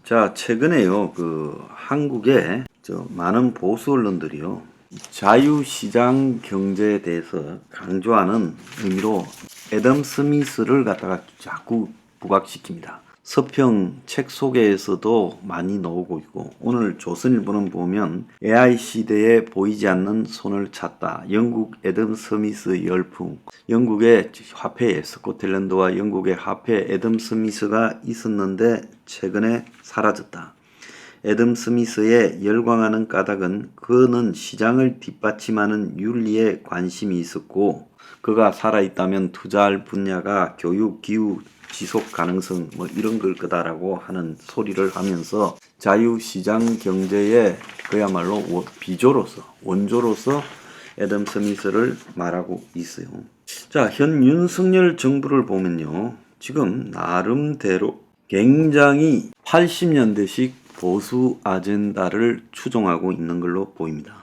자, 최근에요, 한국의 많은 보수 언론들이요, 자유시장 경제에 대해서 강조하는 의미로 애덤 스미스를 갖다가 자꾸 부각시킵니다. 서평 책 소개에서도 많이 나오고 있고, 오늘 조선일보는 보면 AI 시대에 보이지 않는 손을 찾다. 영국 애덤 스미스 열풍. 영국의 화폐 스코틀랜드와 영국의 화폐 애덤 스미스가 있었는데 최근에 사라졌다. 애덤 스미스의 열광하는 까닭은 그는 시장을 뒷받침하는 윤리에 관심이 있었고, 그가 살아있다면 투자할 분야가 교육, 기후, 지속 가능성 이런 걸 거다라고 하는 소리를 하면서 자유시장 경제의 그야말로 비조로서, 원조로서 애덤 스미스를 말하고 있어요. 자, 현 윤석열 정부를 보면요, 지금 나름대로 굉장히 80년대식 보수 아젠다를 추종하고 있는 걸로 보입니다.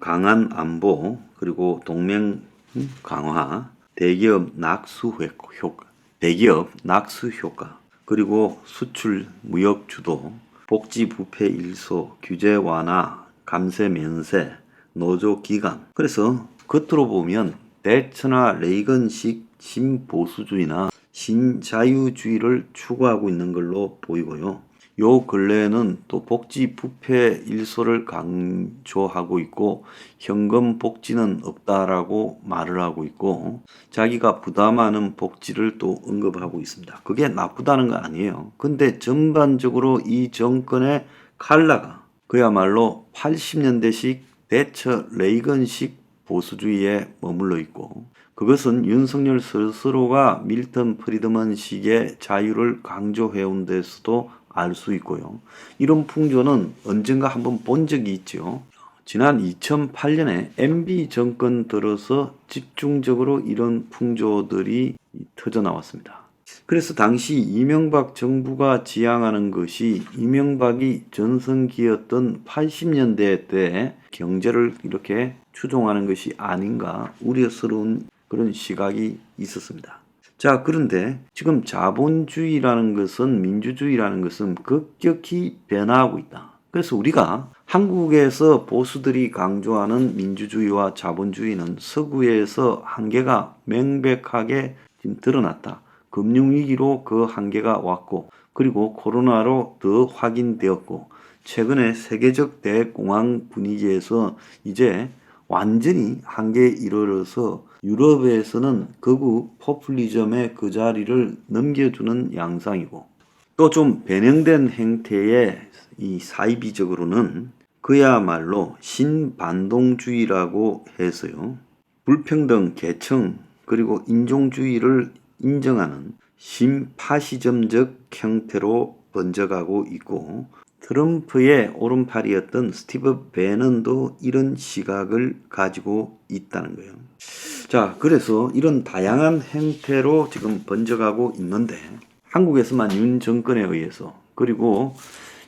강한 안보, 그리고 동맹 강화, 대기업 낙수 효과, 그리고 수출 무역 주도, 복지 부패 일소, 규제 완화, 감세 면세, 노조 기강. 그래서 겉으로 보면 대처나 레이건식 신보수주의나 신자유주의를 추구하고 있는 걸로 보이고요. 요 근래에는 또 복지 부패 일소를 강조하고 있고, 현금 복지는 없다라고 말을 하고 있고, 자기가 부담하는 복지를 또 언급하고 있습니다. 그게 나쁘다는 거 아니에요. 근데 전반적으로 이 정권의 칼라가 그야말로 80년대식 대처 레이건식 보수주의에 머물러 있고, 그것은 윤석열 스스로가 밀턴 프리드먼식의 자유를 강조해온 데서도 알 수 있고요. 이런 풍조는 언젠가 한번 본 적이 있죠. 지난 2008년에 MB 정권 들어서 집중적으로 이런 풍조들이 터져 나왔습니다. 그래서 당시 이명박 정부가 지향하는 것이 이명박이 전성기였던 80년대 때 경제를 이렇게 추종하는 것이 아닌가 우려스러운 그런 시각이 있었습니다. 자, 그런데 지금 자본주의라는 것은, 민주주의라는 것은 급격히 변화하고 있다. 그래서 우리가 한국에서 보수들이 강조하는 민주주의와 자본주의는 서구에서 한계가 명백하게 지금 드러났다. 금융위기로 그 한계가 왔고, 그리고 코로나로 더 확인되었고, 최근에 세계적 대공황 분위기에서 이제 완전히 한계에 이르러서 유럽에서는 극우 포퓰리즘의 그 자리를 넘겨주는 양상이고, 또 좀 변형된 행태의 이 사이비적으로는 그야말로 신반동주의라고 해서요, 불평등, 계층, 그리고 인종주의를 인정하는 신파시즘적 형태로 번져가고 있고, 트럼프의 오른팔이었던 스티브 배넌도 이런 시각을 가지고 있다는 거예요. 자, 그래서 이런 다양한 형태로 지금 번져가고 있는데, 한국에서만 윤 정권에 의해서, 그리고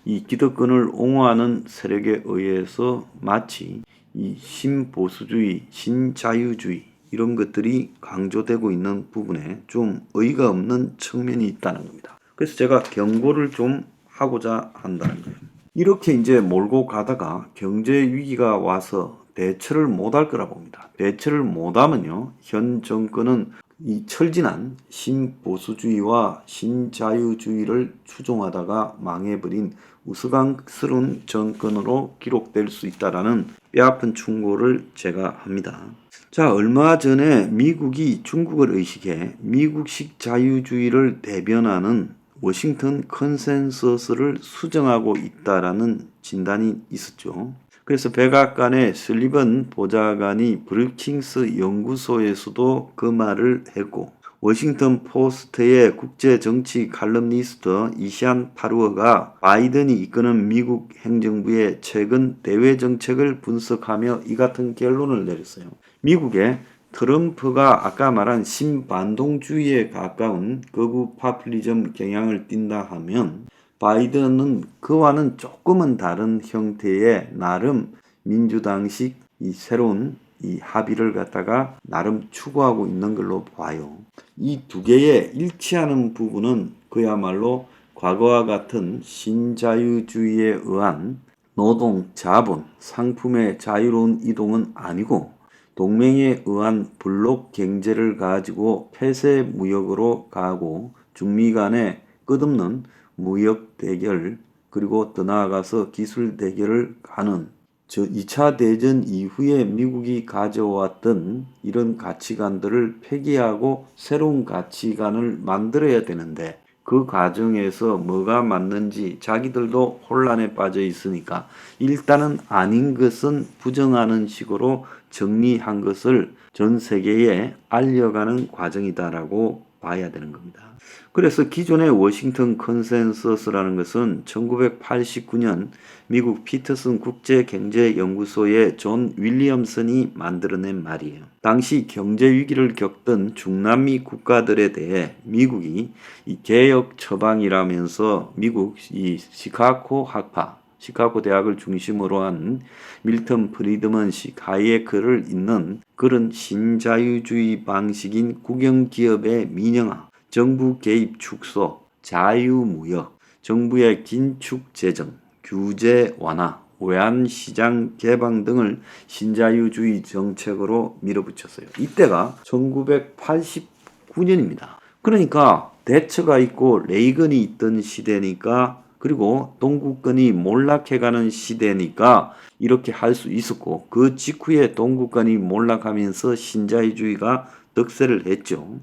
이 기득권을 옹호하는 세력에 의해서 마치 이 신보수주의, 신자유주의 이런 것들이 강조되고 있는 부분에 좀 어이가 없는 측면이 있다는 겁니다. 그래서 제가 경고를 좀 하고자 한다는 거예요. 이렇게 이제 몰고 가다가 경제 위기가 와서 대처를 못할 거라 봅니다. 대처를 못하면요, 현 정권은 이 철진한 신보수주의와 신자유주의를 추종하다가 망해버린 우스꽝스러운 정권으로 기록될 수 있다라는 뼈아픈 충고를 제가 합니다. 자, 얼마 전에 미국이 중국을 의식해 미국식 자유주의를 대변하는 워싱턴 컨센서스를 수정하고 있다라는 진단이 있었죠. 그래서 백악관의 슬리번 보좌관이 브루킹스 연구소에서도 그 말을 했고, 워싱턴 포스트의 국제정치 칼럼니스트 이시안 파루어가 바이든이 이끄는 미국 행정부의 최근 대외 정책을 분석하며 이 같은 결론을 내렸어요. 미국의 트럼프가 아까 말한 신반동주의에 가까운 극우 파퓰리즘 경향을 띈다 하면, 바이든은 그와는 조금은 다른 형태의 나름 민주당식 이 새로운 이 합의를 갖다가 나름 추구하고 있는 걸로 봐요. 이 두 개의 일치하는 부분은 그야말로 과거와 같은 신자유주의에 의한 노동, 자본, 상품의 자유로운 이동은 아니고 동맹에 의한 블록 경제를 가지고 폐쇄 무역으로 가고 중미 간의 끝없는 무역 대결 그리고 더 나아가서 기술 대결을 가는 2차 대전 이후에 미국이 가져왔던 이런 가치관들을 폐기하고 새로운 가치관을 만들어야 되는데 그 과정에서 뭐가 맞는지 자기들도 혼란에 빠져 있으니까 일단은 아닌 것은 부정하는 식으로 정리한 것을 전 세계에 알려가는 과정이다라고 봐야 되는 겁니다. 그래서 기존의 워싱턴 컨센서스라는 것은 1989년 미국 피터슨 국제경제연구소의 존 윌리엄슨이 만들어낸 말이에요. 당시 경제 위기를 겪던 중남미 국가들에 대해 미국이 이 개혁 처방이라면서 미국 이 시카고 학파, 시카고 대학을 중심으로 한 밀턴 프리드먼식 하이에크를 잇는 그런 신자유주의 방식인 국영기업의 민영화, 정부 개입 축소, 자유무역, 정부의 긴축 재정, 규제 완화, 외환시장 개방 등을 신자유주의 정책으로 밀어붙였어요. 이때가 1989년입니다. 그러니까 대처가 있고 레이건이 있던 시대니까 그리고 동구권이 몰락해가는 시대니까 이렇게 할 수 있었고 그 직후에 동구권이 몰락하면서 신자유주의가 득세를 했죠.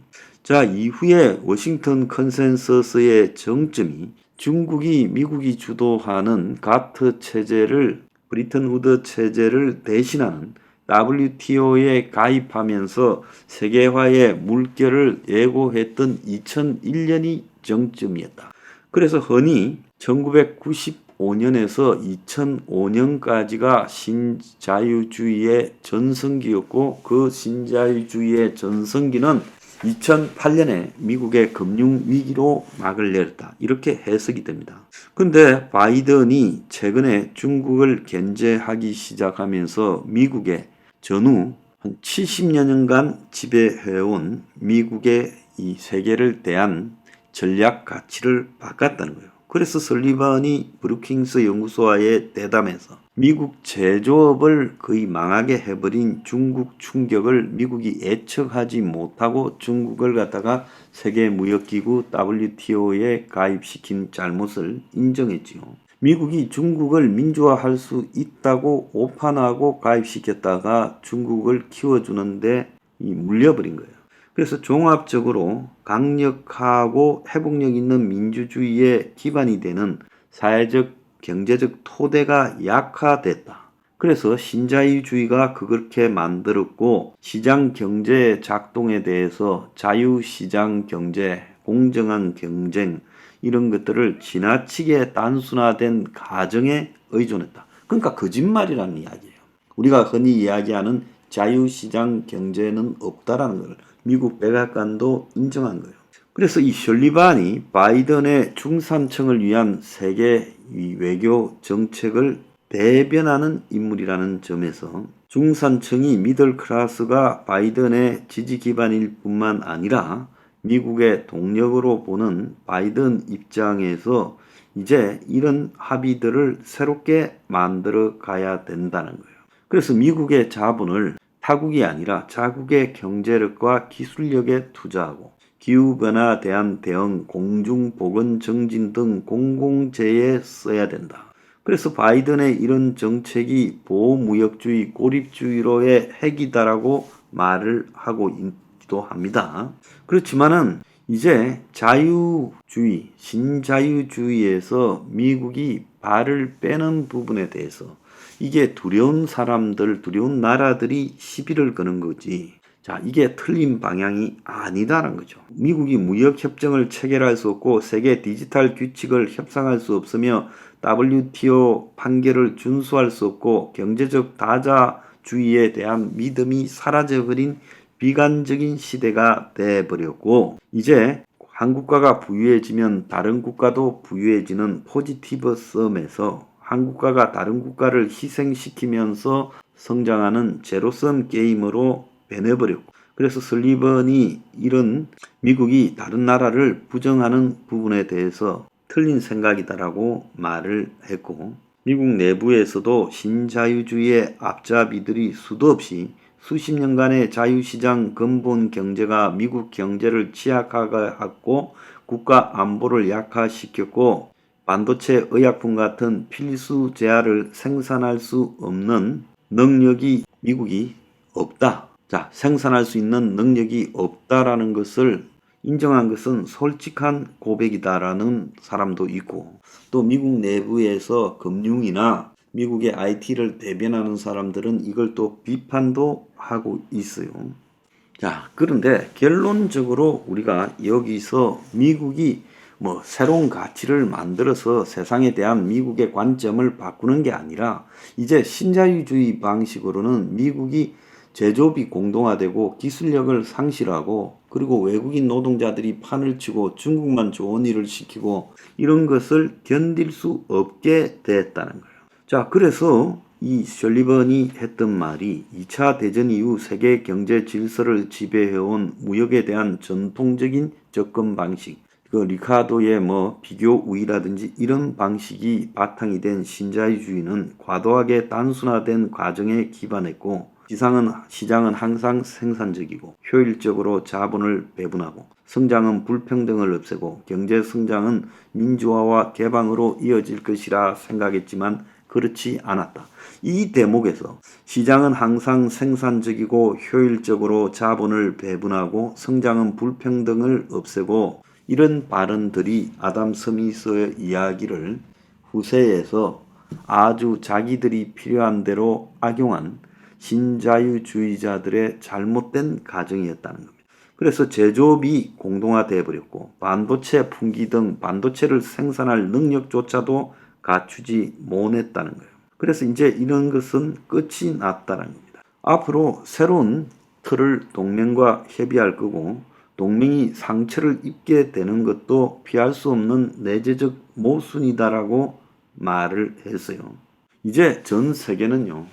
자, 이후에 워싱턴 컨센서스의 정점이 중국이 미국이 주도하는 가트 체제를 브리튼 우드 체제를 대신하는 WTO에 가입하면서 세계화의 물결을 예고했던 2001년이 정점이었다. 그래서 흔히 1995년에서 2005년까지가 신자유주의의 전성기였고 그 신자유주의의 전성기는 2008년에 미국의 금융위기로 막을 내렸다. 이렇게 해석이 됩니다. 근데 바이든이 최근에 중국을 견제하기 시작하면서 미국의 전후 한 70여 년간 지배해온 미국의 이 세계를 대한 전략 가치를 바꿨다는 거예요. 그래서 설리반이 브루킹스 연구소와의 대담에서 미국 제조업을 거의 망하게 해버린 중국 충격을 미국이 예측하지 못하고 중국을 갖다가 세계무역기구 WTO에 가입시킨 잘못을 인정했지요. 미국이 중국을 민주화할 수 있다고 오판하고 가입시켰다가 중국을 키워주는데 물려버린 거예요. 그래서 종합적으로 강력하고 회복력 있는 민주주의의 기반이 되는 사회적, 경제적 토대가 약화됐다. 그래서 신자유주의가 그렇게 만들었고 시장 경제의 작동에 대해서 자유시장 경제, 공정한 경쟁 이런 것들을 지나치게 단순화된 가정에 의존했다. 그러니까 거짓말이라는 이야기예요. 우리가 흔히 이야기하는 자유시장 경제는 없다라는 걸 미국 백악관도 인정한 거예요. 그래서 이 설리반이 바이든의 중산층을 위한 세계 외교 정책을 대변하는 인물이라는 점에서 중산층이 미들클래스가 바이든의 지지 기반일 뿐만 아니라 미국의 동력으로 보는 바이든 입장에서 이제 이런 합의들을 새롭게 만들어 가야 된다는 거예요. 그래서 미국의 자본을 타국이 아니라 자국의 경제력과 기술력에 투자하고 기후변화에 대한 대응, 공중보건 정진 등 공공재에 써야 된다. 그래서 바이든의 이런 정책이 보호무역주의, 고립주의로의 핵이다라고 말을 하고 있기도 합니다. 그렇지만은 이제 자유주의, 신자유주의에서 미국이 발을 빼는 부분에 대해서 이게 두려운 사람들, 두려운 나라들이 시비를 거는 거지. 자, 이게 틀린 방향이 아니다라는 거죠. 미국이 무역협정을 체결할 수 없고 세계 디지털 규칙을 협상할 수 없으며 WTO 판결을 준수할 수 없고 경제적 다자주의에 대한 믿음이 사라져버린 비관적인 시대가 돼버렸고 이제 한 국가가 부유해지면 다른 국가도 부유해지는 포지티브 썸에서 한 국가가 다른 국가를 희생시키면서 성장하는 제로섬 게임으로 변해버렸고 그래서 설리번이 이런 미국이 다른 나라를 부정하는 부분에 대해서 틀린 생각이다라고 말을 했고, 미국 내부에서도 신자유주의의 앞잡이들이 수도 없이 수십 년간의 자유시장 근본 경제가 미국 경제를 취약화하고 국가 안보를 약화시켰고 반도체 의약품 같은 필수 재화를 생산할 수 없는 능력이 미국이 없다. 자, 생산할 수 있는 능력이 없다라는 것을 인정한 것은 솔직한 고백이다라는 사람도 있고, 또 미국 내부에서 금융이나 미국의 IT를 대변하는 사람들은 이걸 또 비판도 하고 있어요. 자, 그런데 결론적으로 우리가 여기서 미국이 새로운 가치를 만들어서 세상에 대한 미국의 관점을 바꾸는 게 아니라 이제 신자유주의 방식으로는 미국이 제조업이 공동화되고 기술력을 상실하고 그리고 외국인 노동자들이 판을 치고 중국만 좋은 일을 시키고 이런 것을 견딜 수 없게 됐다는 거예요. 자, 그래서 이 설리번이 했던 말이 2차 대전 이후 세계 경제 질서를 지배해온 무역에 대한 전통적인 접근 방식, 리카도의 비교 우위라든지 이런 방식이 바탕이 된 신자유주의는 과도하게 단순화된 과정에 기반했고 시장은 항상 생산적이고 효율적으로 자본을 배분하고 성장은 불평등을 없애고 경제 성장은 민주화와 개방으로 이어질 것이라 생각했지만 그렇지 않았다. 이 대목에서 시장은 항상 생산적이고 효율적으로 자본을 배분하고 성장은 불평등을 없애고 이런 발언들이 아담 스미스의 이야기를 후세에서 아주 자기들이 필요한 대로 악용한 신자유주의자들의 잘못된 가정이었다는 겁니다. 그래서 제조업이 공동화되어 버렸고 반도체 품귀 등 반도체를 생산할 능력조차도 갖추지 못했다는 거예요. 그래서 이제 이런 것은 끝이 났다는 겁니다. 앞으로 새로운 틀을 동맹과 협의할 거고 동맹이 상처를 입게 되는 것도 피할 수 없는 내재적 모순이다라고 말을 했어요. 이제 전 세계는요,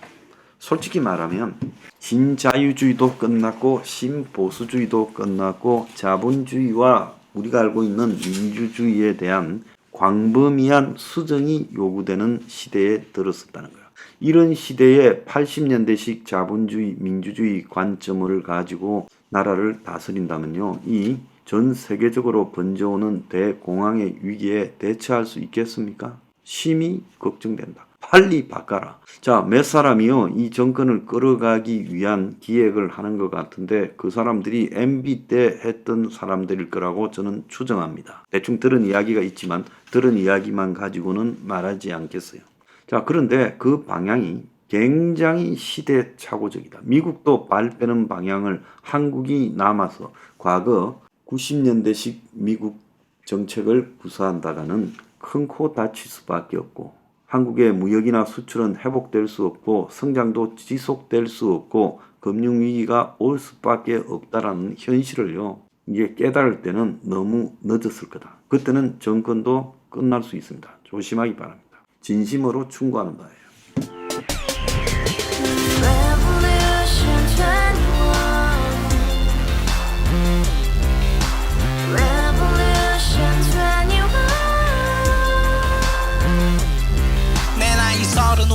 솔직히 말하면 신자유주의도 끝났고 신보수주의도 끝났고 자본주의와 우리가 알고 있는 민주주의에 대한 광범위한 수정이 요구되는 시대에 들었었다는 거예요. 이런 시대에 80년대식 자본주의, 민주주의 관점을 가지고 나라를 다스린다면요, 이 전 세계적으로 번져오는 대공황의 위기에 대처할 수 있겠습니까? 심히 걱정된다. 빨리 바꿔라. 자, 몇 사람이요, 이 정권을 끌어가기 위한 기획을 하는 것 같은데 그 사람들이 MB 때 했던 사람들일 거라고 저는 추정합니다. 대충 들은 이야기가 있지만 들은 이야기만 가지고는 말하지 않겠어요. 자, 그런데 그 방향이 굉장히 시대착오적이다. 미국도 발 빼는 방향을 한국이 남아서 과거 90년대식 미국 정책을 구사한다가는 큰 코 다칠 수밖에 없고 한국의 무역이나 수출은 회복될 수 없고 성장도 지속될 수 없고 금융위기가 올 수밖에 없다라는 현실을요, 이게 깨달을 때는 너무 늦었을 거다. 그때는 정권도 끝날 수 있습니다. 조심하기 바랍니다. 진심으로 충고하는 바예요.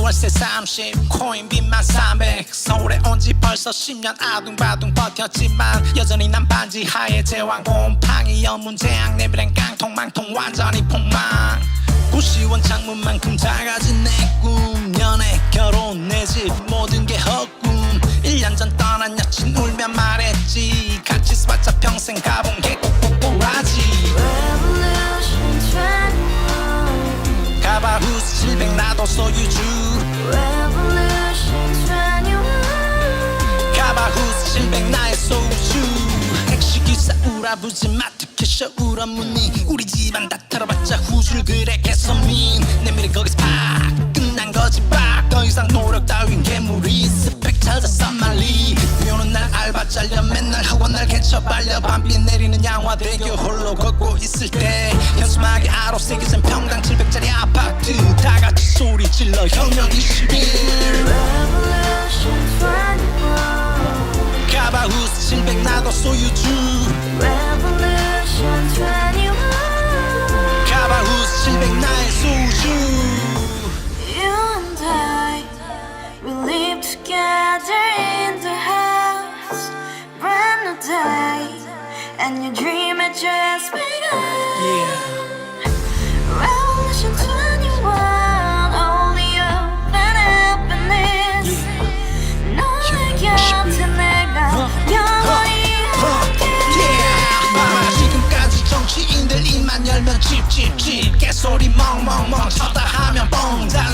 월세 30 코인 빚만 300 서울에 온지 벌써 10년 아둥바둥 버텼지만 여전히 난 반지 하에 제왕 곰팡이 연문제약 내비랑 깡통망통 완전히 폭망 90원 창문만큼 작아진 내 꿈 연애 결혼 내 집 모든 게 헛꿈 1년 전 떠난 여친 울며 말했지 같이 써봤자 평생 가본 게 꼭꼭꼭라지 가바후스 700 나도 소유주 가바후스 700 나의 소유주 택시기사 우라부지 마트캐셔 울어무니 우리 집안 다 털어봤자 후줄 그래 개선민 내 미래 거기서 팍 끝난 거지 팍 더 이상 노력 따윈 괴물이 스펙 찾아 싼말리 비오는 날 알바 잘려 맨날 학원 날 개쳐 발려 밤비 내리는 양화대교 홀로 걷고 있을 때 현수막에 아로 새겨진 평당 700짜리 아파트 다같이 소리 질러 혁명 21 가바후스 700 나도 소유주 가바후스 when your dream had just begun. Yeah. Revolution 21, only hope and happiness. 너의 곁에 내가 영원히 지금까지 정치인들 입만 열면 찝찝찝 개소리 멍멍멍 쳤다 하면 뻥다